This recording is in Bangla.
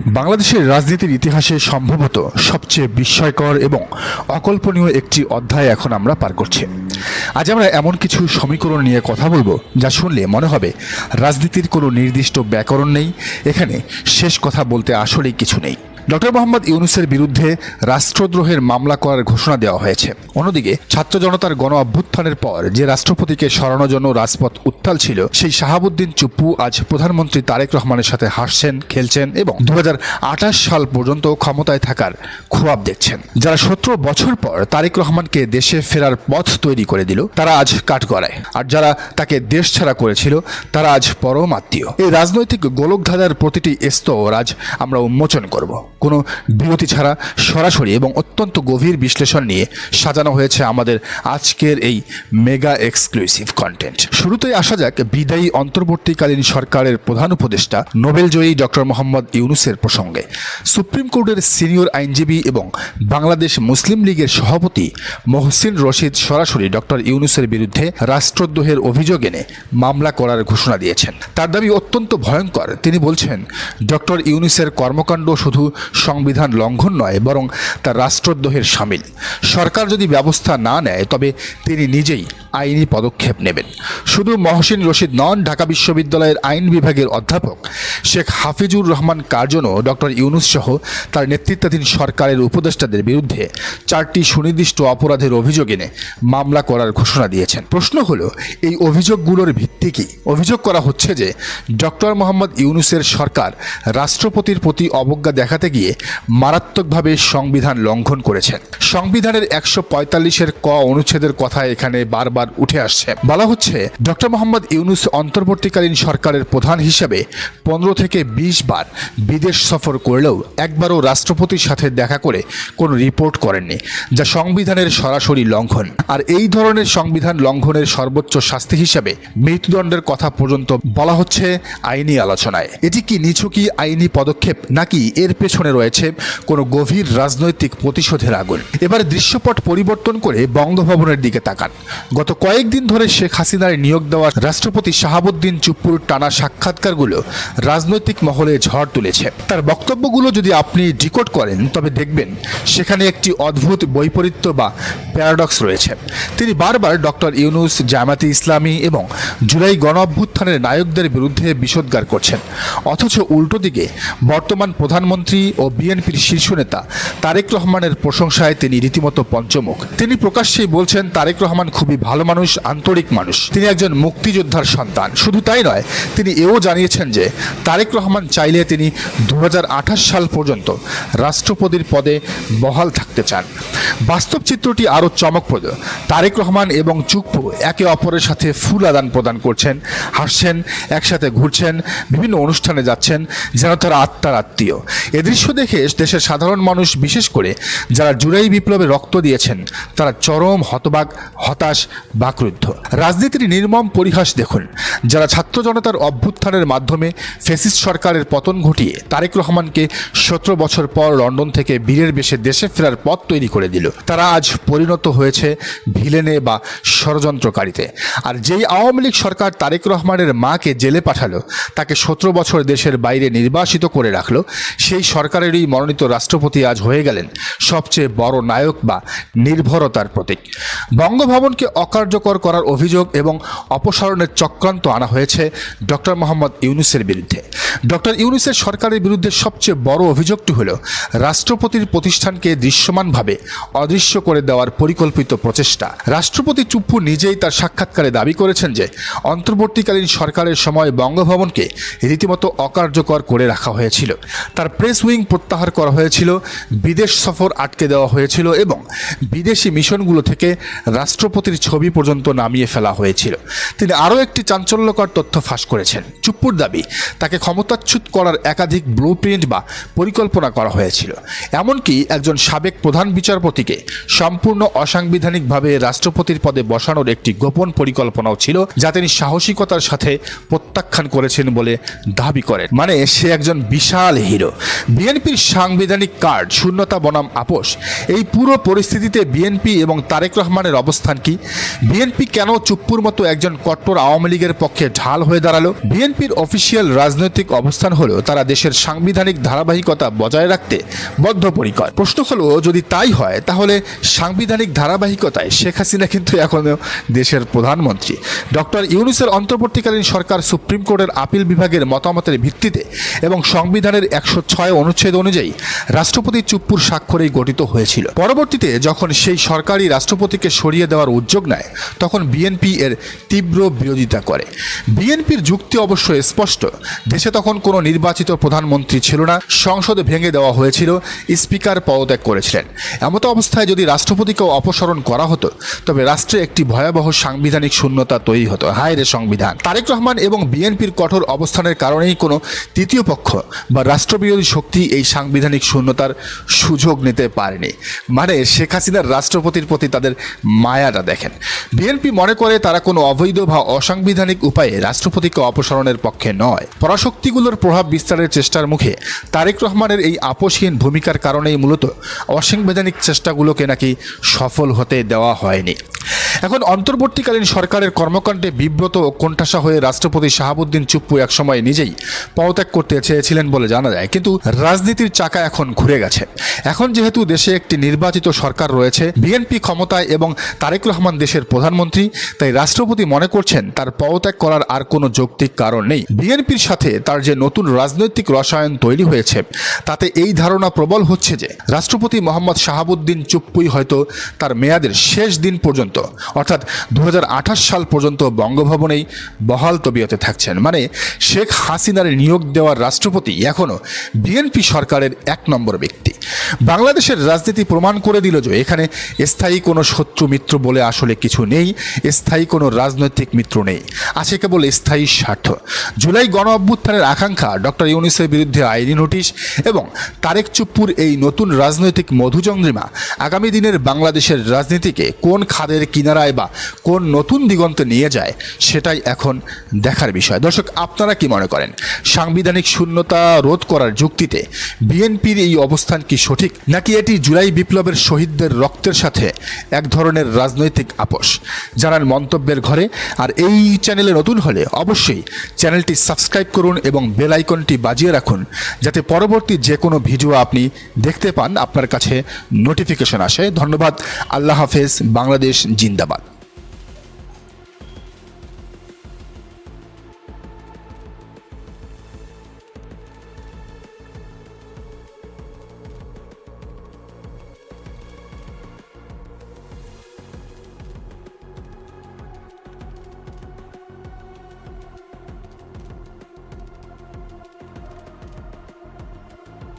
বাংলাদেশের রাজনীতির ইতিহাসে সম্ভবত সবচেয়ে বিস্ময়কর এবং অকল্পনীয় একটি অধ্যায় এখন আমরা পার করছি। আজ আমরা এমন কিছু সমীকরণ নিয়ে কথা বলবো যা শুনলে মনে হবে রাজনীতির কোনো নির্দিষ্ট ব্যাকরণ নেই, এখানে শেষ কথা বলতে আসলেই কিছু নেই। ডক্টর মোহাম্মদ ইউনূসের বিরুদ্ধে রাষ্ট্রদ্রোহের মামলা করার ঘোষণা দেওয়া হয়েছে। অন্যদিকে ছাত্র জনতার গণ অভ্যুত্থানের পর যে রাষ্ট্রপতিকে সরানোর জন্য রাজপথ উত্তাল ছিল, সেই শাহাবুদ্দিন চুপ্পু আজ প্রধানমন্ত্রী তারেক রহমানের সাথে হাসছেন, খেলছেন এবং 2028 সাল পর্যন্ত ক্ষমতায় থাকার খোয়াব দেখছেন। যারা 17 বছর পর তারেক রহমানকে দেশে ফেরার পথ তৈরি করে দিল, তারা আজ কাঠগড়ায়, আর যারা তাকে দেশ ছাড়া করেছিল তারা আজ পরম আত্মীয়। এই রাজনৈতিক গোলকধাঁধার প্রতিটি স্তর আজ আমরা উন্মোচন করব। কোনো বিরতি ছাড়া সরাসরি এবং অত্যন্ত গভীর বিশ্লেষণ নিয়ে সাজানো হয়েছে আমাদের আজকের এই মেগা এক্সক্লুসিভ কন্টেন্ট। শুরুতেই আসা যাক বিদায়ী অন্তর্বর্তীকালীন সরকারের প্রধান উপদেষ্টা নোবেলজয়ী ডক্টর মোহাম্মদ ইউনূসের প্রসঙ্গে। সুপ্রিম কোর্টের সিনিয়র আইনজীবী এবং বাংলাদেশ মুসলিম লীগের সভাপতি মহসিন রশিদ সরাসরি ডক্টর ইউনূসের বিরুদ্ধে রাষ্ট্রদ্রোহের অভিযোগ এনে মামলা করার ঘোষণা দিয়েছেন। তার দাবি অত্যন্ত ভয়ঙ্কর। তিনি বলছেন, ডক্টর ইউনূসের কর্মকাণ্ড শুধু সংবিধান লঙ্ঘন নয়, বরং তার রাষ্ট্রদ্রোহের শামিল। সরকার যদি ব্যবস্থা না নেয় তবে তিনি নিজেই আইনি পদক্ষেপ নেবেন। শুধু মহসিন রশিদ নন, ঢাকা বিশ্ববিদ্যালয়ের আইন বিভাগের অধ্যাপক শেখ হাফিজুর রহমান কার্জনও ডক্টর ইউনূস সহ তার নেতৃত্বাধীন সরকারের উপদেষ্টাদের বিরুদ্ধে 4টি সুনির্দিষ্ট অপরাধের অভিযোগ এনে মামলা করার ঘোষণা দিয়েছেন। প্রশ্ন হলো, এই অভিযোগগুলোর ভিত্তি কী? অভিযোগ করা হচ্ছে যে ডক্টর মোহাম্মদ ইউনূসের সরকার রাষ্ট্রপতির প্রতি অবজ্ঞা দেখাতে গিয়ে মারাত্মকভাবে সংবিধান লঙ্ঘন করেছেন। সংবিধানের 145-এর ক অনুচ্ছেদের কথা এখানে বারবার উঠে আসছে। বলা হচ্ছে, ডক্টর মোহাম্মদ ইউনূস অন্তর্বর্তীকালীন সরকারের প্রধান হিসেবে 15 থেকে 20 বার বিদেশ সফর করলেও একবারও রাষ্ট্রপতির সাথে দেখা করে কোনো রিপোর্ট করেননি, যা সংবিধানের সরাসরি লঙ্ঘন। আর এই ধরনের সংবিধান লঙ্ঘনের সর্বোচ্চ শাস্তি হিসেবে মৃত্যুদণ্ডের কথা পর্যন্ত বলা হচ্ছে আইনি আলোচনায়। এটি কি নিছকই আইনি পদক্ষেপ, নাকি এর পেছনে রয়েছে কোনো গভীর রাজনৈতিক প্রতিশোধের আগুন? এবার দৃশ্যপট পরিবর্তন করে বঙ্গভবনের দিকে তাকান। গত কয়েকদিন ধরে শেখ হাসিনার নিয়োগ দেওয়া রাষ্ট্রপতি শাহাবুদ্দিন চুপ্পুর টানা সাক্ষাৎকারগুলো রাজনৈতিক মহলে ঝড় তুলেছে। তার বক্তব্যগুলো যদি আপনি ডিকোড করেন তবে দেখবেন সেখানে একটি অদ্ভুত বৈপরীত্য বা প্যারাডক্স রয়েছে। তিনি বারবার ডক্টর ইউনূস, জামায়াতে ইসলামী এবং জুলাই গণ অভ্যুত্থানের নায়কদের বিরুদ্ধে বিষোদ্গার করছেন, অথচ উল্টো দিকে বর্তমান প্রধানমন্ত্রী ও বিএনপির শীর্ষ নেতা তারেক রহমানের প্রশংসায় তিনি রীতিমতো পঞ্চমুখ। তিনি প্রকাশ্যেই বলছেন তারেক রহমান খুবই ভালো মানুষ, আন্তরিক মানুষ, তিনি একজন মুক্তিযোদ্ধার সন্তান। শুধু তাই নয়, তিনি এও জানিয়েছেন যে তারেক রহমান চাইলে তিনি 2028 সাল পর্যন্ত রাষ্ট্রপতির পদে বহাল থাকতে চান। বাস্তব চিত্রটি আরও চমকপ্রদ। তারেক রহমান এবং চুপ্পু একে অপরের সাথে ফুল আদান প্রদান করছেন, হাসছেন, একসাথে ঘুরছেন, বিভিন্ন অনুষ্ঠানে যাচ্ছেন, যেন তারা আত্মার আত্মীয়। এ দৃশ্য দেখে দেশের সাধারণ মানুষ, বিশেষ করে যারা জুলাই বিপ্লবে রক্ত দিয়েছেন, তারা চরম হতবাক, হতাশ, বাকরুদ্ধ। রাজনীতির নির্মম পরিহাস দেখুন। যারা ছাত্র জনতার অভ্যুত্থানের মাধ্যমে ফ্যাসিস্ট সরকারের পতন ঘটিয়ে তারেক রহমানকে 17 বছর পর লন্ডন থেকে বীরের বেশে দেশে ফেরার পথ তৈরি করে দিল, তারা আজ পরিণত হয়েছে ভিলেনে বা ষড়যন্ত্রকারীতে। আর যেই আওয়ামী লীগ সরকার তারেক রহমানের মাকে জেলে পাঠালো, তাকে 17 বছর দেশের বাইরে নির্বাসিত করে রাখলো, সেই সরকারেরই মনোনীত রাষ্ট্রপতি আজ হয়ে গেলেন সবচেয়ে বড় নায়ক বা নির্ভরতার প্রতীক। বঙ্গভবনকে অকার্যকর করার অভিযোগ এবং অপসারণের চক্রান্ত আনা হয়েছে ডক্টর মোহাম্মদ ইউনূসের বিরুদ্ধে। ডক্টর ইউনূসের সরকারের বিরুদ্ধে সবচেয়ে বড় অভিযোগটি হল রাষ্ট্রপতির প্রতিষ্ঠানকে দৃশ্যমানভাবে অদৃশ্য করে দেওয়ার পরিকল্পিত প্রচেষ্টা। রাষ্ট্রপতি চুপ্পু নিজেই তার সাক্ষাৎকারে দাবি করেছেন যে অন্তর্বর্তীকালীন সরকারের সময় বঙ্গভবনকে রীতিমতো অকার্যকর করে রাখা হয়েছিল, তার প্রেস উইং প্রত্যাহার করা হয়েছিল, বিদেশ সফর আটকে দেওয়া হয়েছিল এবং বিদেশি মিশনগুলো থেকে রাষ্ট্রপতির ছবি পর্যন্ত নামিয়ে ফেলা হয়েছিল। তিনি আরও একটি চাঞ্চল্যকর তথ্য ফাঁস করেছেন। চুপ্পুর দাবি, তাকে ক্ষমতাচ্যুত করার একাধিক ব্লুপ্রিন্ট বা পরিকল্পনা করা হয়েছিল। এমনকি একজন সাবেক প্রধান বিচারপতিকে সম্পূর্ণ অসাংবিধানিকভাবে রাষ্ট্রপতির পদে বসানোর একটি গোপন পরিকল্পনাও ছিল, যা তিনি সাহসিকতার সাথে প্রত্যাখ্যান করেছেন বলে দাবি করেন। মানে সে একজন বিশাল হিরো। বিএনপির সাংবিধানিক কার্ড শূন্যতা বনাম আপোষ। এই পুরো পরিস্থিতিতে বিএনপি এবং তারেক রহমানের অবস্থান কি? বিএনপি কেন চুপ্পুর মতো একজন কট্টর আওয়ামী লীগের পক্ষে ঢাল হয়ে দাঁড়ালো? বিএনপির অফিসিয়াল রাজনৈতিক অবস্থান হলো তারা দেশের সাংবিধানিক ধারাবাহিকতা বজায় রাখতে বদ্ধপরিকর। প্রশ্ন হলো, যদি তাই হয় তাহলে সাংবিধানিক ধারাবাহিকতায় শেখ হাসিনা কিন্তু এখনো দেশের প্রধানমন্ত্রী। ডক্টর ইউনূসের অন্তর্বর্তীকালীন সরকার সুপ্রিম কোর্টের আপিল বিভাগের মতামতের ভিত্তিতে এবং সংবিধানের 106 অনুচ্ছেদ অনুযায়ী রাষ্ট্রপতি চুপ্পুর স্বাক্ষরেই গঠিত হয়েছিল। পরবর্তীতে যখন সেই সরকারি রাষ্ট্রপতিকে সরিয়ে দেওয়ার উদ্যোগ নেয় তখন বিএনপি এর তীব্র বিরোধিতা করে। বিএনপির যুক্তি অবশ্য স্পষ্ট, দেশে তখন কোনো নির্বাচিত প্রধানমন্ত্রী ছিল না, সংসদ ভেঙে দেওয়া হয়েছিল, স্পিকার পদত্যাগ করেছিলেন। এমতো অবস্থায় যদি রাষ্ট্রপতিকেও অপসারণ করা হতো তবে রাষ্ট্রে একটি ভয়াবহ সাংবিধানিক শূন্যতা তৈরি হতো। হায় রে সংবিধান! তারেক রহমান এবং বিএনপির কঠোর অবস্থানের কারণেই কোনো তৃতীয় পক্ষ বা রাষ্ট্রবিরোধী শক্তি এই সাংবিধানিক শূন্যতার সুযোগ নিতে পারেনি। মানে শেখ হাসিনার রাষ্ট্রপতির প্রতি তাদের মায়াটা দেখেন। বিএনপি মনে করে তারা কোনো অবৈধ বা অসাংবিধানিক উপায়ে রাষ্ট্রপতিকে অপসারণের পক্ষে নয়। পরাশক্তিগুলোর প্রভাব বিস্তারের চেষ্টার মুখে তারেক রহমানের এই আপোষহীন ভূমিকার কারণেই মূলত অসাংবিধানিক চেষ্টাগুলোকে নাকি সফল হতে দেওয়া হয়নি। এখন অন্তর্বর্তীকালীন সরকারের কর্মকাণ্ডে বিব্রত ও কোণঠাসা হয়ে রাষ্ট্রপতি শাহাবুদ্দিন চুপ্পু একসময় নিজেই পদত্যাগ করতে চেয়েছিলেন বলে জানা যায়, কিন্তু রাজনীতির চাকা এখন ঘুরে গেছে। এখন যেহেতু দেশে একটি নির্বাচিত সরকার রয়েছে, বিএনপি ক্ষমতায় এবং তারেক রহমান দেশের প্রধানমন্ত্রী, তাই রাষ্ট্রপতি মনে করছেন তার পদত্যাগ করার আর কোনো যৌক্তিক কারণ নেই। বিএনপির সাথে তার যে নতুন রাজনৈতিক রসায়ন তৈরি হয়েছে তাতে এই ধারণা প্রবল হচ্ছে যে রাষ্ট্রপতি মোহাম্মদ শাহাবুদ্দিন চুপ্পুই হয়তো তার মেয়াদের শেষ দিন পর্যন্ত অর্থাৎ 2028 সাল পর্যন্ত বঙ্গভবনেই বহাল তবিয়তে থাকছেন। মানে শেখ হাসিনার নিয়োগ দেওয়ার রাষ্ট্রপতি এখনও বিএনপি সরকারের 1 নম্বর ব্যক্তি। বাংলাদেশের রাজনীতি প্রমাণ করে দিল যে এখানে স্থায়ী কোনো শত্রু মিত্র বলে আসলে কিছু নেই, স্থায়ী কোনো রাজনৈতিক মিত্র নেই, আছে কেবল স্থায়ী স্বার্থ। জুলাই গণ অভ্যুত্থানের আকাঙ্ক্ষা, ডক্টর ইউনূসের বিরুদ্ধে আইনি নোটিশ এবং তারেক চুপ্পুর এই নতুন রাজনৈতিক মধুচন্দ্রিমা আগামী দিনের বাংলাদেশের রাজনীতিকে কোন খাদের কিনারায় বা কোন নতুন দিগন্তে নিয়ে যায় সেটাই এখন দেখার বিষয়। দর্শক, আপনারা কি মনে করেন? সাংবিধানিক শূন্যতা রোধ করার যুক্তিতে বিএনপির এই অবস্থান কি সঠিক, নাকি এটি জুলাই বিপ্লবের শহীদদের রক্তের সাথে এক ধরনের রাজনৈতিক আপোষ? জানান মন্তব্যের ঘরে। আর এই চ্যানেলে নতুন হলে অবশ্যই চ্যানেলটি সাবস্ক্রাইব করুন এবং বেল আইকনটি বাজিয়ে রাখুন যাতে পরবর্তী যে কোনো ভিডিও আপনি দেখতে পান, আপনার কাছে নোটিফিকেশন আসে। ধন্যবাদ। আল্লাহ হাফেজ। বাংলাদেশ জিন্দাবাদ।